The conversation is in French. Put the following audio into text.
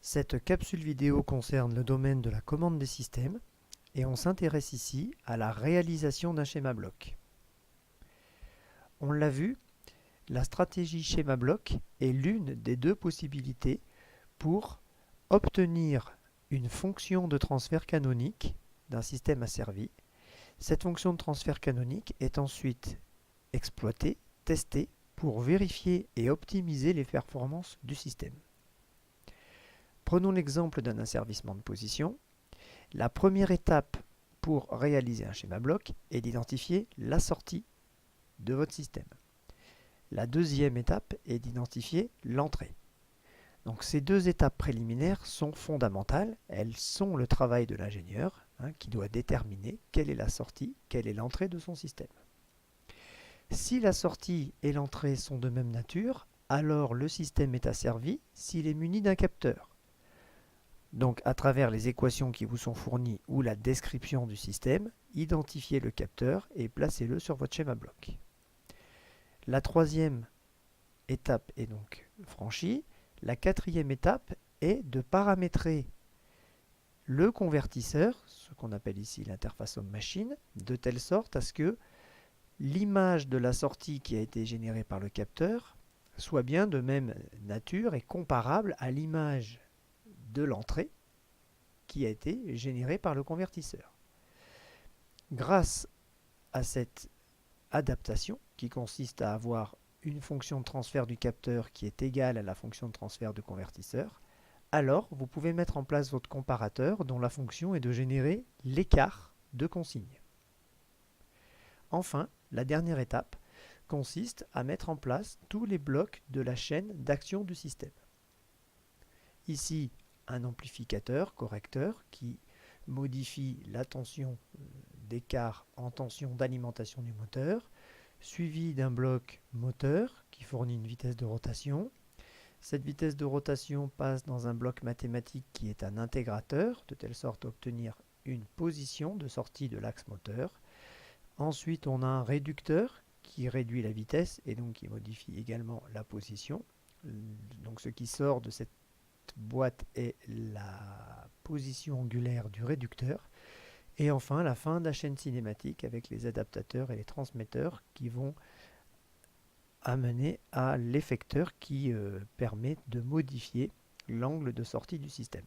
Cette capsule vidéo concerne le domaine de la commande des systèmes et on s'intéresse ici à la réalisation d'un schéma bloc. On l'a vu, la stratégie schéma bloc est l'une des deux possibilités pour obtenir une fonction de transfert canonique d'un système asservi. Cette fonction de transfert canonique est ensuite exploitée, testée pour vérifier et optimiser les performances du système. Prenons l'exemple d'un asservissement de position. La première étape pour réaliser un schéma bloc est d'identifier la sortie de votre système. La deuxième étape est d'identifier l'entrée. Donc ces deux étapes préliminaires sont fondamentales. Elles sont le travail de l'ingénieur qui doit déterminer quelle est la sortie, quelle est l'entrée de son système. Si la sortie et l'entrée sont de même nature, alors le système est asservi s'il est muni d'un capteur. Donc à travers les équations qui vous sont fournies ou la description du système, identifiez le capteur et placez-le sur votre schéma bloc. La troisième étape est donc franchie. La quatrième étape est de paramétrer le convertisseur, ce qu'on appelle ici l'interface homme-machine, de telle sorte à ce que l'image de la sortie qui a été générée par le capteur soit bien de même nature et comparable à l'image de l'entrée qui a été générée par le convertisseur. Grâce à cette adaptation qui consiste à avoir une fonction de transfert du capteur qui est égale à la fonction de transfert du convertisseur, alors vous pouvez mettre en place votre comparateur dont la fonction est de générer l'écart de consigne. Enfin, la dernière étape consiste à mettre en place tous les blocs de la chaîne d'action du système. Ici, un amplificateur correcteur qui modifie la tension d'écart en tension d'alimentation du moteur, suivi d'un bloc moteur qui fournit une vitesse de rotation. Cette vitesse de rotation passe dans un bloc mathématique qui est un intégrateur, de telle sorte à obtenir une position de sortie de l'axe moteur. Ensuite, on a un réducteur qui réduit la vitesse et donc qui modifie également la position. Donc ce qui sort de cette boîte est la position angulaire du réducteur. Et enfin, la fin de la chaîne cinématique avec les adaptateurs et les transmetteurs qui vont amener à l'effecteur qui permet de modifier l'angle de sortie du système.